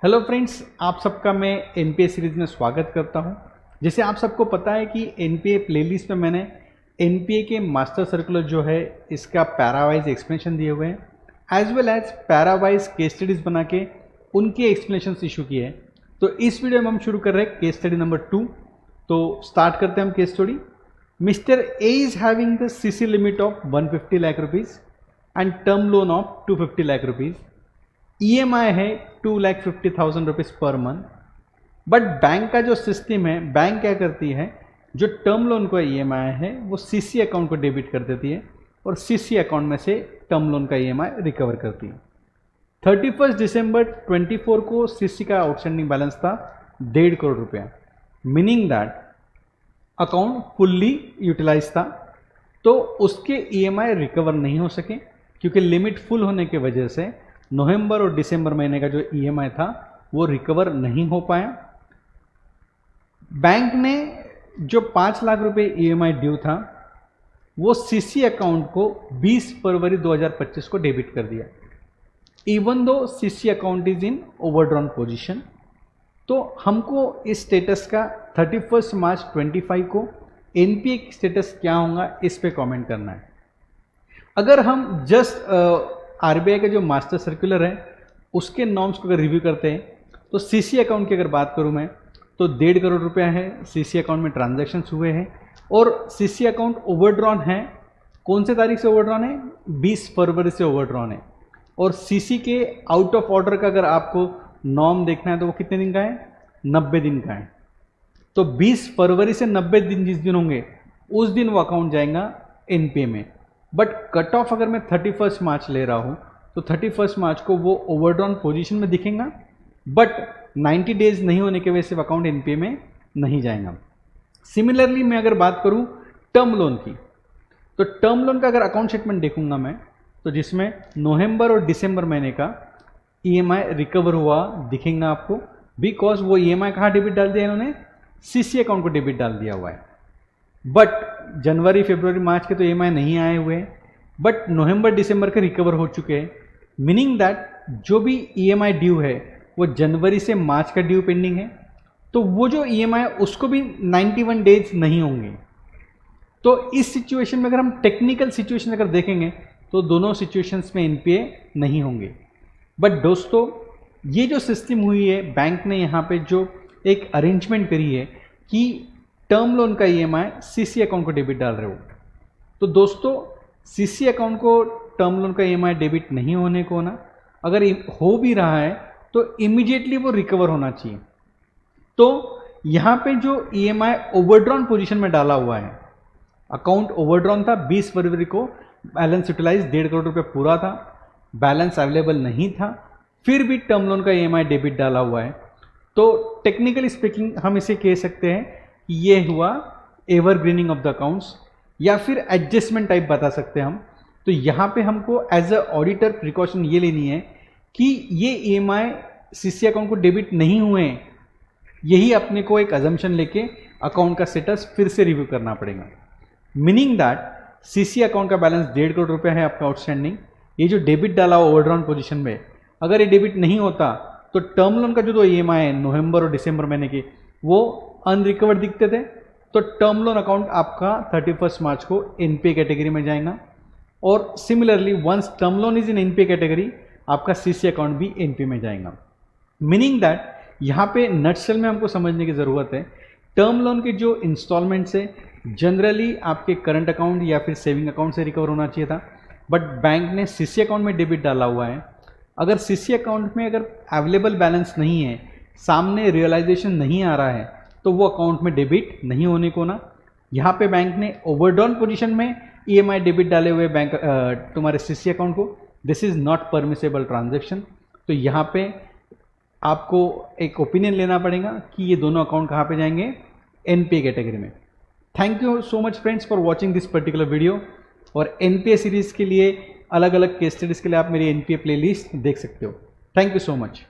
Hello friends, आप सबका मैं एनपीए सीरीज़ में स्वागत करता हूं। जैसे आप सबको पता है कि एनपीए प्लेलिस्ट में मैंने एनपीए के मास्टर सर्कुलर जो है इसका पैरावाइज एक्सप्लेनेशन दिए हुए हैं as well as parawise case studies बना के उनके एक्सप्लेनेशन इशू किए हैं। तो इस वीडियो में हम शुरू कर रहे हैं केस स्टडी नंबर 2। तो स्टार्ट करते हैं हम case study. Mister A is having the CC limit of 150 lakh rupees and term loan of 250 lakh rupees. EMI है 2,50,000 rupees per month. But bank का जो सिस्टम है, बैंक क्या करती है, जो टर्म लोन का EMI है वो CC अकाउंट को डेबिट कर देती है और CC अकाउंट में से टर्म लोन का EMI रिकवर करती है। 31 दिसंबर 24 को CC का आउटस्टैंडिंग बैलेंस था 1.5 करोड़ रुपया, meaning that account fully utilise था। तो उसके EMI रिकवर नहीं हो सके क्योंकि लिमिट फुल होने की वजह से नवंबर और दिसंबर महीने का जो EMI था वो रिकवर नहीं हो पाया। बैंक ने जो 5 लाख रुपए EMI ड्यू था वो CC अकाउंट को 20 फरवरी 2025 को डेबिट कर दिया, even though CC account is in overdrawn position. तो हमको इस स्टेटस का 31 मार्च 25 को NPA स्टेटस क्या होगा इस पे कमेंट करना है। अगर हम जस्ट RBI का जो मास्टर सर्कुलर है उसके नॉर्म्स को अगर रिव्यू करते हैं तो CC अकाउंट की अगर बात करूं मैं तो 1.5 करोड़ रुपया है CC अकाउंट में ट्रांजैक्शंस हुए हैं और CC अकाउंट ओवरड्रॉन है। कौन से तारीख से ओवरड्रॉन है? 20 फरवरी से ओवरड्रॉन है। और CC के आउट ऑफ ऑर्डर का अगर आपको नॉर्म देखना है तो वो कितने दिन का है? 90 दिन का है। तो 20 फरवरी से 90 दिन जिस दिन होंगे उस दिन वो अकाउंट जाएगा NPA में। बट कट ऑफ अगर मैं 31 मार्च ले रहा हूँ तो 31 मार्च को वो ओवरड्रॉन पोजीशन में दिखेगा, बट 90 डेज नहीं होने की वजह से अकाउंट NPA में नहीं जाएगा। सिमिलरली मैं अगर बात करूँ टर्म लोन की, तो टर्म लोन का अगर अकाउंट स्टेटमेंट देखूंगा मैं तो जिसमें नवंबर और दिसंबर महीने का EMI रिकवर हुआ दिखेगा आपको, बिकॉज वो EMI कहाँ डेबिट डाल दिया इन्होंने? CC अकाउंट को डेबिट डाल दिया हुआ है। बट जनवरी फरवरी मार्च के तो EMI नहीं आए हुए हैं, बट नवंबर दिसंबर के रिकवर हो चुके हैं, मीनिंग दैट जो भी EMI ड्यू है वो जनवरी से मार्च का ड्यू पेंडिंग है। तो वो जो EMI उसको भी 91 डेज नहीं होंगे। तो इस सिचुएशन में अगर हम टेक्निकल सिचुएशन अगर देखेंगे तो दोनों सिचुएशंस में NPA नहीं होंगे। बट दोस्तों ये जो सिस्टम हुई है, बैंक ने यहाँ पे जो एक अरेंजमेंट करी है कि टर्म लोन का EMI CC अकाउंट को डेबिट डाल रहे हो, तो दोस्तों CC अकाउंट को टर्म लोन का EMI डेबिट नहीं होने को ना, अगर हो भी रहा है तो इमीडिएटली वो रिकवर होना चाहिए। तो यहाँ पे जो EMI ओवरड्रॉन पोजीशन में डाला हुआ है, अकाउंट ओवरड्रॉन था 20 फरवरी को, बैलेंस यूटिलाइज 1.5 करोड़ रुपये पूरा था, बैलेंस अवेलेबल नहीं था, फिर भी टर्म लोन का EMI डेबिट डाला हुआ है। तो टेक्निकली स्पीकिंग हम इसे कह सकते हैं कि ये हुआ एवरग्रीनिंग ऑफ द अकाउंट्स या फिर एडजस्टमेंट टाइप बता सकते हैं हम। तो यहाँ पे हमको एज अ ऑडिटर प्रिकॉशन ये लेनी है कि ये EMI CC अकाउंट को डेबिट नहीं हुए हैं, यही अपने को एक अजम्पशन लेके अकाउंट का स्टेटस फिर से रिव्यू करना पड़ेगा। मीनिंग दैट CC अकाउंट का बैलेंस 1.5 करोड़ रुपया है आपका आउटस्टैंडिंग, ये जो डेबिट डाला हुआ ओवरड्रॉन पोजीशन में, अगर ये डेबिट नहीं होता तो टर्म लोन का जो EMI है नवंबर और दिसंबर महीने के वो अनरिकवर्ड दिखते थे। तो टर्म लोन अकाउंट आपका 31 मार्च को NPA कैटेगरी में जाएगा। और similarly once term loan is in NPA category, आपका CC अकाउंट भी NPA में जाएगा। मीनिंग दैट यहाँ पे नटसेल में हमको समझने की ज़रूरत है, टर्म लोन के जो इंस्टॉलमेंट्स है जनरली आपके करंट अकाउंट या फिर सेविंग अकाउंट से रिकवर होना चाहिए था, बट बैंक ने CC अकाउंट में डेबिट डाला हुआ है। अगर CC अकाउंट में अगर अवेलेबल बैलेंस नहीं है, सामने रियलाइजेशन नहीं आ रहा है, तो वो अकाउंट में डेबिट नहीं होने को ना। यहाँ पे बैंक ने ओवरड्रॉन पोजीशन में EMI डेबिट डाले हुए बैंक तुम्हारे CC अकाउंट को, this is not permissible transaction. तो यहाँ पे आपको एक ओपिनियन लेना पड़ेगा कि ये दोनों अकाउंट कहाँ पे जाएंगे? NPA कैटेगरी में। Thank you so much friends for watching this particular video. और NPA सीरीज़ के लिए अलग अलग केस स्टडीज़ के लिए आप मेरी NPA प्लेलिस्ट देख सकते हो। Thank you so much.